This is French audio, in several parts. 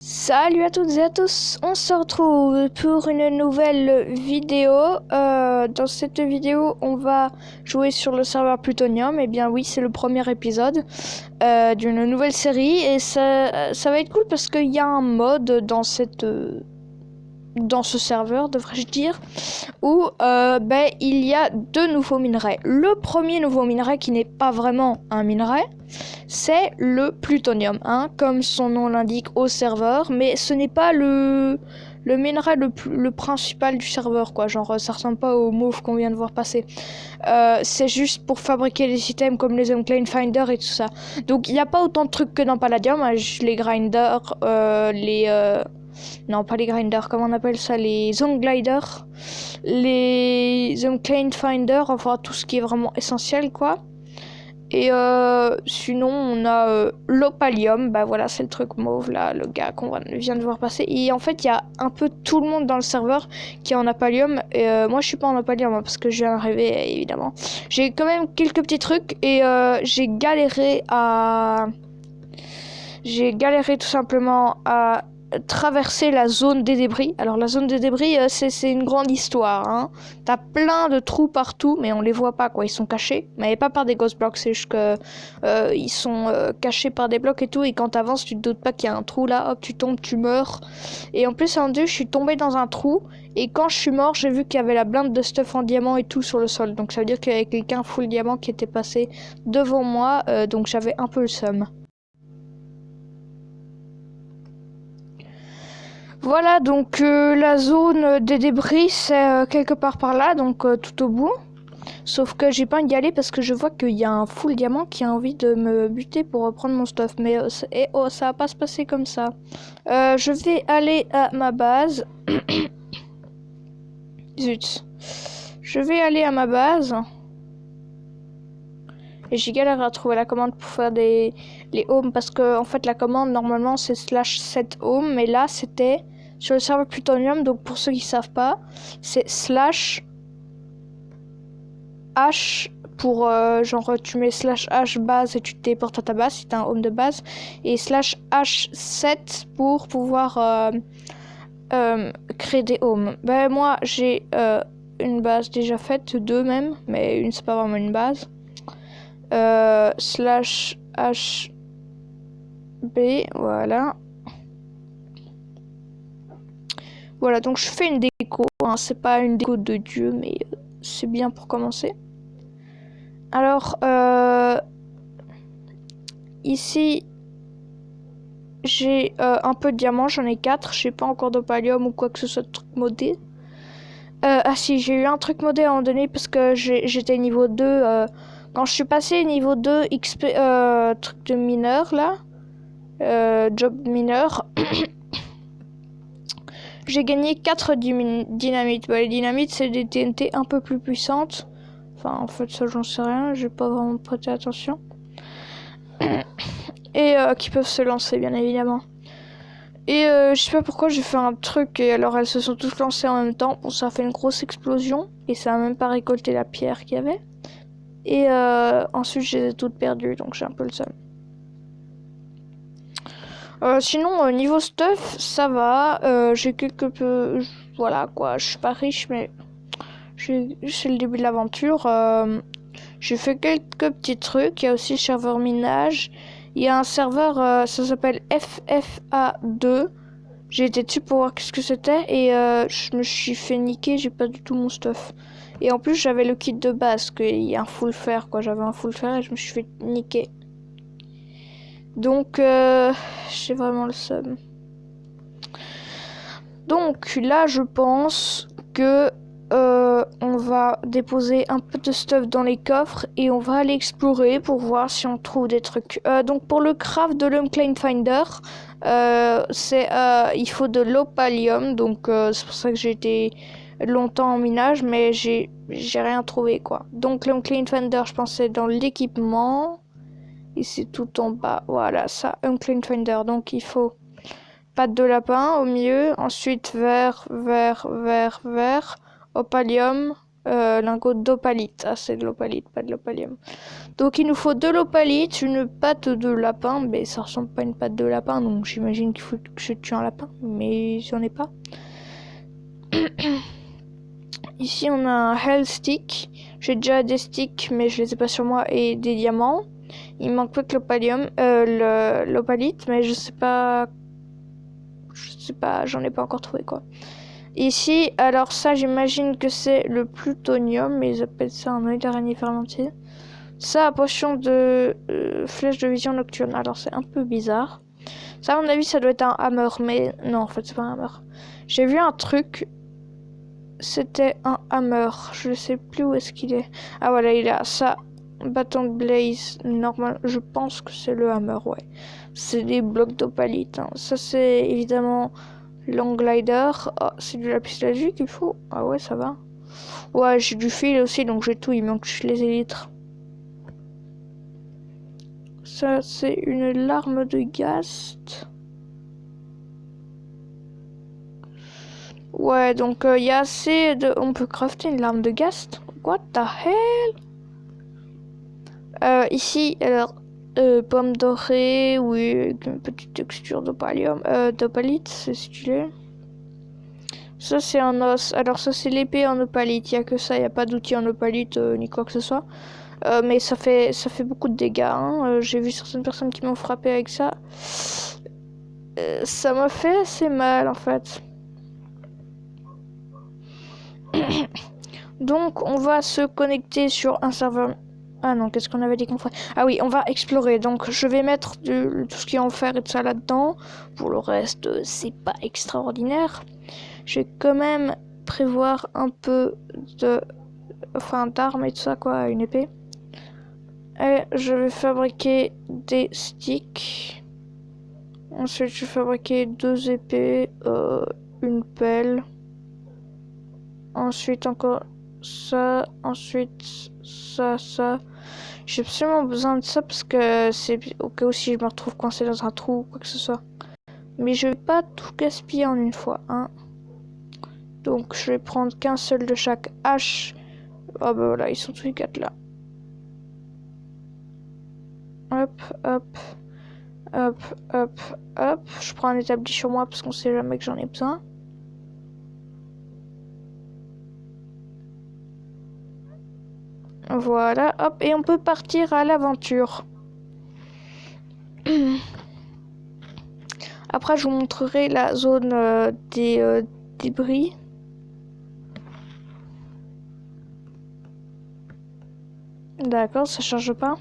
Salut à toutes et à tous, on se retrouve pour une nouvelle vidéo. Dans cette vidéo, on va jouer sur le serveur Plutonium. Et bien oui, c'est le premier épisode d'une nouvelle série. Et ça va être cool parce qu'il y a un mode dans ce serveur, devrais-je dire, où il y a deux nouveaux minerais. Le premier nouveau minerai, qui n'est pas vraiment un minerai, c'est le plutonium, comme son nom l'indique au serveur, mais ce n'est pas le minerai le principal du serveur, quoi. Genre, ça ressemble pas au mauve qu'on vient de voir passer. C'est juste pour fabriquer des items comme les Unclaimed Finder et tout ça. Donc, il n'y a pas autant de trucs que dans Palladium, les grinders, non, pas les grinders, comment on appelle ça, les zone gliders, les Unclaimed Finder, enfin tout ce qui est vraiment essentiel, quoi. Et sinon, on a l'opalium, bah voilà, c'est le truc mauve là, le gars qu'on vient de voir passer. Et en fait, il y a un peu tout le monde dans le serveur qui est en opalium. Et moi, je suis pas en opalium parce que je viens d'arriver, évidemment. J'ai quand même quelques petits trucs et j'ai galéré tout simplement à traverser la zone des débris. Alors la zone des débris, c'est une grande histoire, T'as plein de trous partout, mais on les voit pas, quoi. Ils sont cachés, mais pas par des ghost blocks, c'est juste que ils sont cachés par des blocs et tout. Et quand t'avances, tu te doutes pas qu'il y a un trou là. Hop, tu tombes, tu meurs. Et en plus, en deux, je suis tombée dans un trou. Et quand je suis mort, j'ai vu qu'il y avait la blinde de stuff en diamant et tout sur le sol. Donc ça veut dire qu'il y avait quelqu'un full diamant qui était passé devant moi. Donc j'avais un peu le seum. Voilà, donc la zone des débris, c'est quelque part par là, donc tout au bout. Sauf que j'ai pas envie d'y aller parce que je vois qu'il y a un full diamant qui a envie de me buter pour reprendre mon stuff. Mais ça va pas se passer comme ça. Je vais aller à ma base. Zut. Je vais aller à ma base. Et j'ai galéré à trouver la commande pour faire les homes. Parce que en fait la commande normalement c'est /7 home. Mais là c'était sur le serveur Plutonium. Donc pour ceux qui savent pas, c'est /h pour genre tu mets /h base et tu te téléportes à ta base si t'as un home de base. Et /h7 pour pouvoir créer des homes. Ben moi j'ai une base déjà faite, deux même. Mais une c'est pas vraiment une base. /hb, voilà. Voilà, donc je fais une déco, c'est pas une déco de dieu, mais c'est bien pour commencer. Alors, ici, j'ai un peu de diamants, j'en ai 4, je sais pas encore d'opalium ou quoi que ce soit de truc modé. Ah si, j'ai eu un truc modé à un moment donné parce que j'étais niveau 2, quand je suis passé niveau 2 XP, truc de mineur là, job mineur, j'ai gagné 4 dynamites. Les dynamites, c'est des TNT un peu plus puissantes. Enfin, en fait, ça, j'en sais rien. J'ai pas vraiment prêté attention. Et qui peuvent se lancer, bien évidemment. Et je sais pas pourquoi j'ai fait un truc et alors elles se sont toutes lancées en même temps. Bon, ça a fait une grosse explosion et ça a même pas récolté la pierre qu'il y avait. Et ensuite, je les ai toutes perdues, donc j'ai un peu le seum. Sinon, niveau stuff, ça va. J'ai quelques peu... Voilà, quoi. Je suis pas riche, mais c'est le début de l'aventure. J'ai fait quelques petits trucs. Il y a aussi le serveur minage. Il y a un serveur, ça s'appelle FFA2. J'ai été dessus pour voir qu'est-ce que c'était. Et je me suis fait niquer. J'ai pas du tout mon stuff. Et en plus, j'avais le kit de base. Qu'il y a un full fer, quoi. J'avais un full fer et je me suis fait niquer. Donc, j'ai vraiment le seum. Donc là, je pense que on va déposer un peu de stuff dans les coffres et on va aller explorer pour voir si on trouve des trucs. Donc pour le craft de l'Unclaimed Finder, il faut de l'opalium. Donc c'est pour ça que j'ai été longtemps en minage, mais j'ai rien trouvé, quoi. Donc l'Unclaimed Finder, je pensais dans l'équipement. Et c'est tout en bas. Voilà, ça, Unclaimed Finder. Donc il faut patte de lapin au milieu. Ensuite vert, opalium. Lingot d'opalite. Ah, c'est de l'opalite, pas de l'opalium. Donc il nous faut de l'opalite, une patte de lapin, mais ça ressemble pas à une patte de lapin, donc j'imagine qu'il faut que je tue un lapin, mais j'en ai pas. Ici on a un hell stick. J'ai déjà des sticks, mais je les ai pas sur moi, et des diamants. Il manque pas que l'opalite, mais je sais pas, j'en ai pas encore trouvé quoi. Ici, alors ça j'imagine que c'est le plutonium, mais ils appellent ça un œil d'araignée fermenté. Ça, potion de flèche de vision nocturne. Alors c'est un peu bizarre. Ça, à mon avis, ça doit être un hammer, mais non, en fait, c'est pas un hammer. J'ai vu un truc. C'était un hammer. Je sais plus où est-ce qu'il est. Ah voilà, il est là. Ça, bâton de blaze normal. Je pense que c'est le hammer, ouais. C'est des blocs d'opalite. Hein. Ça, c'est évidemment long glider. Oh, c'est du lapis lazuli qu'il faut. Ah ouais, ça va. Ouais, j'ai du fil aussi, donc j'ai tout. Il manque les élytres. Ça, c'est une larme de Ghast. Ouais, donc il y a assez de... On peut crafter une larme de Ghast. What the hell? Ici, alors, pomme dorée, oui, avec une petite texture d'opalite, c'est stylé. Ça, c'est un os. Alors, ça, c'est l'épée en opalite. Il n'y a que ça, il n'y a pas d'outil en opalite, ni quoi que ce soit. Mais ça fait beaucoup de dégâts. Hein. J'ai vu certaines personnes qui m'ont frappé avec ça. Ça m'a fait assez mal, en fait. Donc, on va se connecter sur un serveur. Ah non, qu'est-ce qu'on avait dit qu'on ferait? Ah oui, on va explorer. Donc, je vais mettre tout ce qui est en fer et tout ça là-dedans. Pour le reste, c'est pas extraordinaire. Je vais quand même prévoir un peu d'armes et tout ça, quoi, une épée. Et je vais fabriquer des sticks. Ensuite, je vais fabriquer 2 épées, une pelle. Ensuite, encore ça. Ensuite, ça. J'ai absolument besoin de ça parce que c'est au cas où si je me retrouve coincé dans un trou ou quoi que ce soit. Mais je vais pas tout gaspiller en une fois. Hein. Donc, je vais prendre qu'un seul de chaque hache. Oh bah voilà, ils sont tous les 4 là. Hop, hop. Hop, hop, hop. Je prends un établi sur moi parce qu'on sait jamais que j'en ai besoin. Voilà, hop, et on peut partir à l'aventure. Après, je vous montrerai la zone des débris. D'accord, ça charge pas.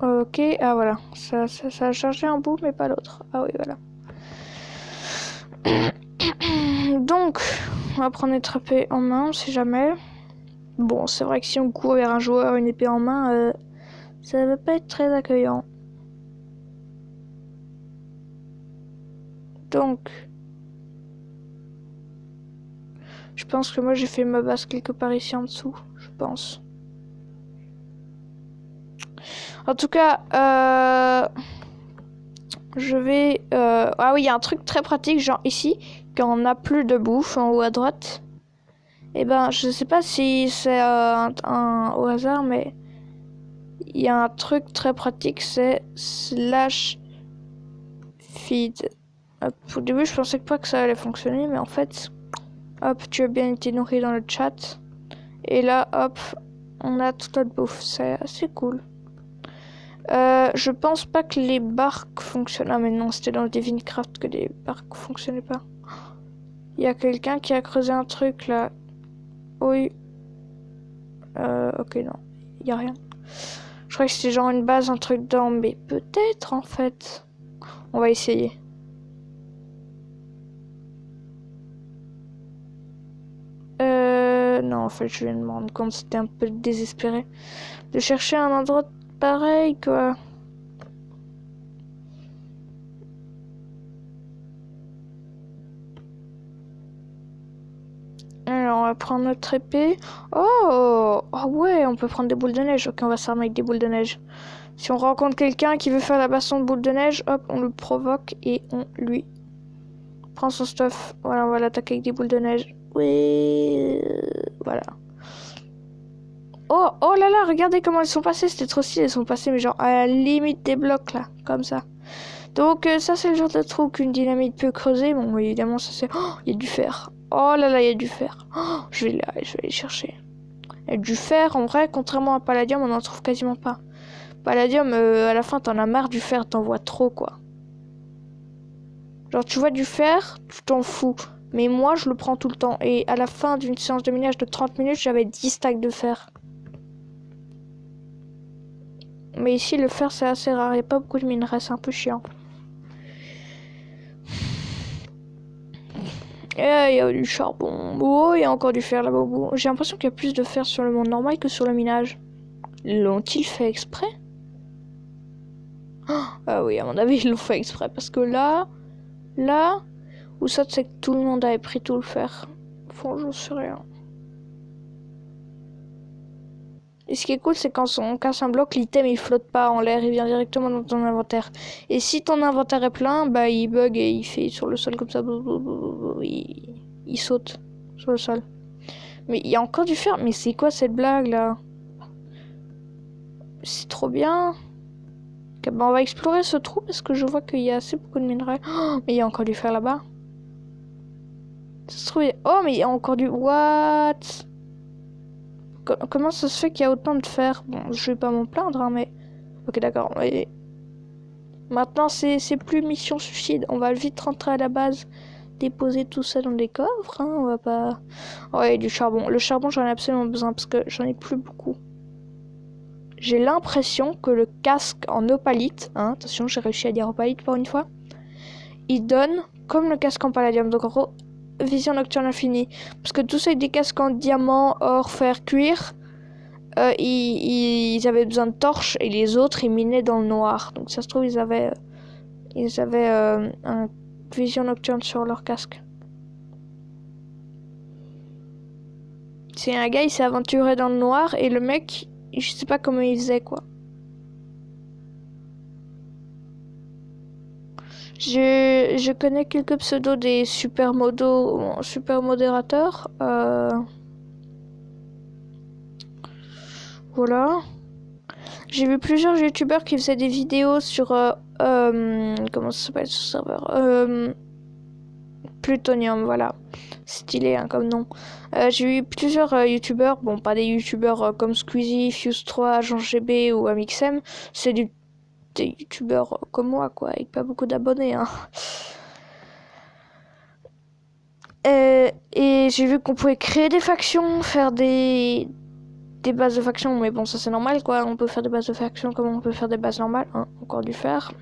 Ok, ah voilà, ça a chargé un bout, mais pas l'autre. Ah oui, voilà. Donc, on va prendre une épée en main, si jamais. Bon, c'est vrai que si on court vers un joueur une épée en main, ça va pas être très accueillant. Donc, je pense que moi j'ai fait ma base quelque part ici en dessous, je pense. En tout cas, je vais... Ah oui, il y a un truc très pratique, genre ici, quand on n'a plus de bouffe en haut à droite. Et ben, je sais pas si c'est au hasard, mais il y a un truc très pratique, c'est slash feed. Hop, au début, je pensais pas que ça allait fonctionner, mais en fait, hop, tu as bien été nourri dans le chat. Et là, hop, on a toute notre bouffe. C'est assez cool. Je pense pas que les barques fonctionnent. Ah mais non, c'était dans le Divinecraft que les barques fonctionnaient pas. Il y a quelqu'un qui a creusé un truc là. Oui. Ok, non. Il y a rien. Je crois que c'était genre une base, un truc dedans. Mais peut-être en fait. On va essayer. Non, en fait, je viens de me rendre compte, c'était un peu désespéré de chercher un endroit pareil, quoi. Alors, on va prendre notre épée. Oh, oh ouais, on peut prendre des boules de neige. Ok, on va s'armer avec des boules de neige. Si on rencontre quelqu'un qui veut faire la baston de boules de neige, hop, on le provoque et on lui Prends son stuff. Voilà, on va l'attaquer avec des boules de neige. Oui. Voilà. Oh, oh là là, regardez comment elles sont passées. C'était trop stylé. Elles sont passées, mais genre à la limite des blocs, là. Comme ça. Donc, ça, c'est le genre de trou qu'une dynamite peut creuser. Bon, évidemment, ça c'est... Oh, il y a du fer. Oh là là, il y a du fer. Oh, je vais aller chercher. Et du fer, en vrai, contrairement à Palladium, on n'en trouve quasiment pas. Palladium, à la fin, t'en as marre du fer. T'en vois trop, quoi. Genre, tu vois du fer, tu t'en fous. Mais moi, je le prends tout le temps. Et à la fin d'une séance de minage de 30 minutes, j'avais 10 stacks de fer. Mais ici, le fer, c'est assez rare. Il n'y a pas beaucoup de minerais. C'est un peu chiant. Et il y a du charbon. Oh, il y a encore du fer là-bas au bout. J'ai l'impression qu'il y a plus de fer sur le monde normal que sur le minage. L'ont-ils fait exprès? Ah oui, à mon avis, ils l'ont fait exprès. Parce que là, où ça, c'est que tout le monde avait pris tout le fer. Enfin, j'en sais rien. Et ce qui est cool, c'est quand on casse un bloc, l'item il flotte pas en l'air, il vient directement dans ton inventaire. Et si ton inventaire est plein, bah il bug et il fait sur le sol comme ça. Il saute sur le sol. Mais il y a encore du fer. Mais c'est quoi cette blague là? C'est trop bien. Okay, bah on va explorer ce trou parce que je vois qu'il y a assez beaucoup de minerais. Oh, mais il y a encore du fer là-bas. Ça se trouve... Oh, mais il y a encore du... What? Comment ça se fait qu'il y a autant de fer? Bon, je vais pas m'en plaindre, hein, mais... Ok, d'accord. Mais... Maintenant, c'est plus mission suicide. On va vite rentrer à la base, déposer tout ça dans des coffres. Hein. On va pas... Ouais, du charbon. Le charbon, j'en ai absolument besoin parce que j'en ai plus beaucoup. J'ai l'impression que le casque en opalite, hein, attention, j'ai réussi à dire opalite pour une fois, il donne comme le casque en palladium. Donc en gros, vision nocturne infinie. Parce que tous ceux avec des casques en diamant, or, fer, cuir, ils avaient besoin de torches et les autres, ils minaient dans le noir. Donc ça se trouve, ils avaient un vision nocturne sur leur casque. C'est un gars, il s'est aventuré dans le noir et le mec, je sais pas comment il faisait, quoi. Je connais quelques pseudos des super modérateurs. Voilà. J'ai vu plusieurs youtubeurs qui faisaient des vidéos sur... comment ça s'appelle ce serveur? Plutonium, voilà. Stylé hein, comme nom. J'ai eu plusieurs youtubeurs, bon pas des youtubeurs comme Squeezie, Fuse3, Jean GB ou Amixem, c'est des youtubeurs comme moi quoi, avec pas beaucoup d'abonnés. Hein. Et j'ai vu qu'on pouvait créer des factions, faire des bases de factions, mais bon ça c'est normal quoi, on peut faire des bases de factions comme on peut faire des bases normales, hein, encore du fer.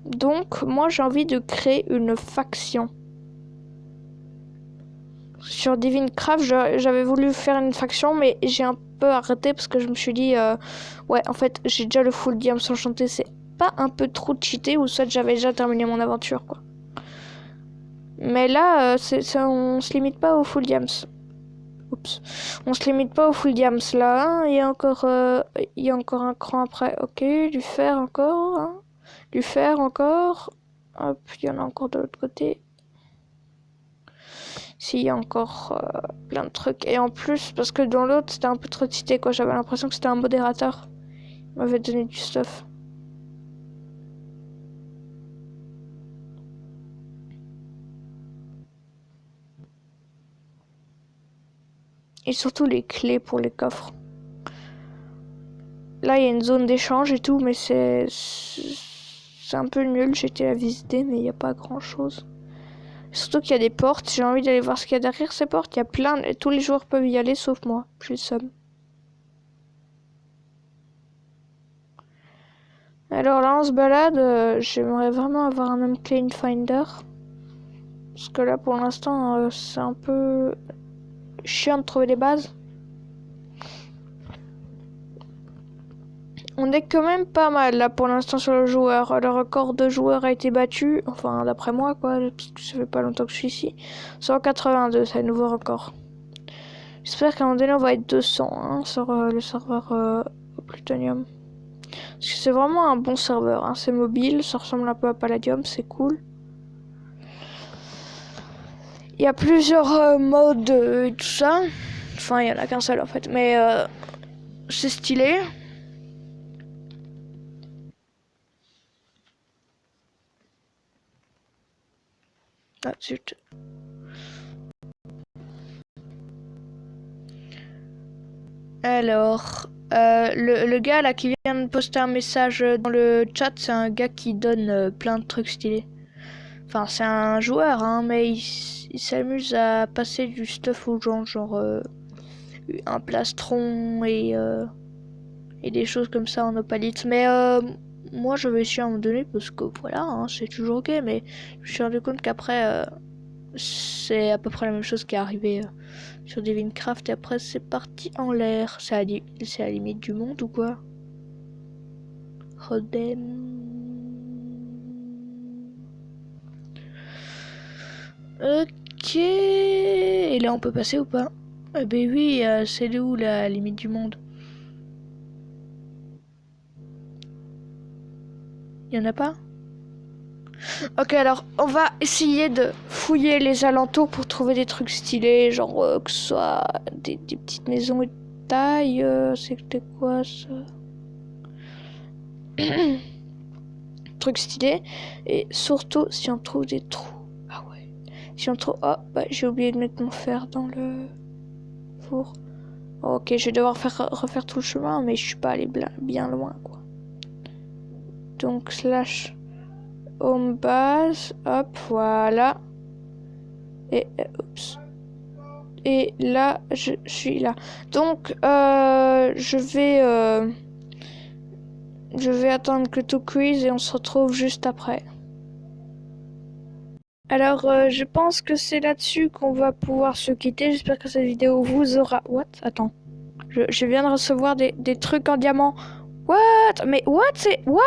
Donc moi j'ai envie de créer une faction. Sur Divine Craft, j'avais voulu faire une faction, mais j'ai un peu arrêté parce que je me suis dit, ouais, en fait, j'ai déjà le full diams enchanté, c'est pas un peu trop cheaté ou soit j'avais déjà terminé mon aventure, quoi. Mais là, on se limite pas au full diams. Oups. On se limite pas au full diams là, hein. Il y a encore un cran après. Ok, du fer encore, hein. Du fer encore. Hop, il y en a encore de l'autre côté. S'il y a encore plein de trucs. Et en plus, parce que dans l'autre, c'était un peu trop cité, quoi. J'avais l'impression que c'était un modérateur. Il m'avait donné du stuff. Et surtout les clés pour les coffres. Là, il y a une zone d'échange et tout, mais c'est un peu nul. J'ai été la visiter, mais il n'y a pas grand-chose. Surtout qu'il y a des portes. J'ai envie d'aller voir ce qu'il y a derrière ces portes. Il y a plein... Tous les joueurs peuvent y aller, sauf moi. J'ai le seum. Alors là, on se balade. J'aimerais vraiment avoir un Unclaimed Finder. Parce que là, pour l'instant, c'est un peu chiant de trouver des bases. On est quand même pas mal là pour l'instant sur le joueur. Le record de joueurs a été battu, enfin d'après moi quoi, parce que ça fait pas longtemps que je suis ici. 182, c'est un nouveau record. J'espère qu'à un moment donné on va être 200 hein, sur le serveur Plutonium. Parce que c'est vraiment un bon serveur, hein. C'est mobile, ça ressemble un peu à Palladium, c'est cool. Il y a plusieurs modes et tout ça. Enfin, il y en a qu'un seul en fait, mais c'est stylé. Ah, zut. Alors, le gars là qui vient de poster un message dans le chat, c'est un gars qui donne plein de trucs stylés. Enfin, c'est un joueur, hein, mais il s'amuse à passer du stuff aux gens, genre un plastron et des choses comme ça en opalite. Mais moi, je vais essayer à un moment donné parce que voilà, hein, c'est toujours ok, mais je me suis rendu compte qu'après, c'est à peu près la même chose qui est arrivé sur Divine-Craft et après c'est parti en l'air. C'est à la limite du monde ou quoi? Rodem. Ok. Et là on peut passer ou pas? Eh ben oui, c'est de où la limite du monde? Y en a pas? Ok, alors on va essayer de fouiller les alentours pour trouver des trucs stylés, genre que ce soit des petites maisons de taille. C'était quoi ça? Trucs stylés. Et surtout si on trouve des trous. Ah ouais. Si on trouve. Oh, bah j'ai oublié de mettre mon fer dans le four. Ok, je vais devoir refaire tout le chemin, mais je suis pas allé bien loin quoi. Donc slash home base, hop, voilà. Et oups. Et là, je suis là. Donc, je vais attendre que tout cuise et on se retrouve juste après. Alors, je pense que c'est là-dessus qu'on va pouvoir se quitter. J'espère que cette vidéo vous aura... What? Attends. Je viens de recevoir des trucs en diamant. What? Mais what? C'est... What?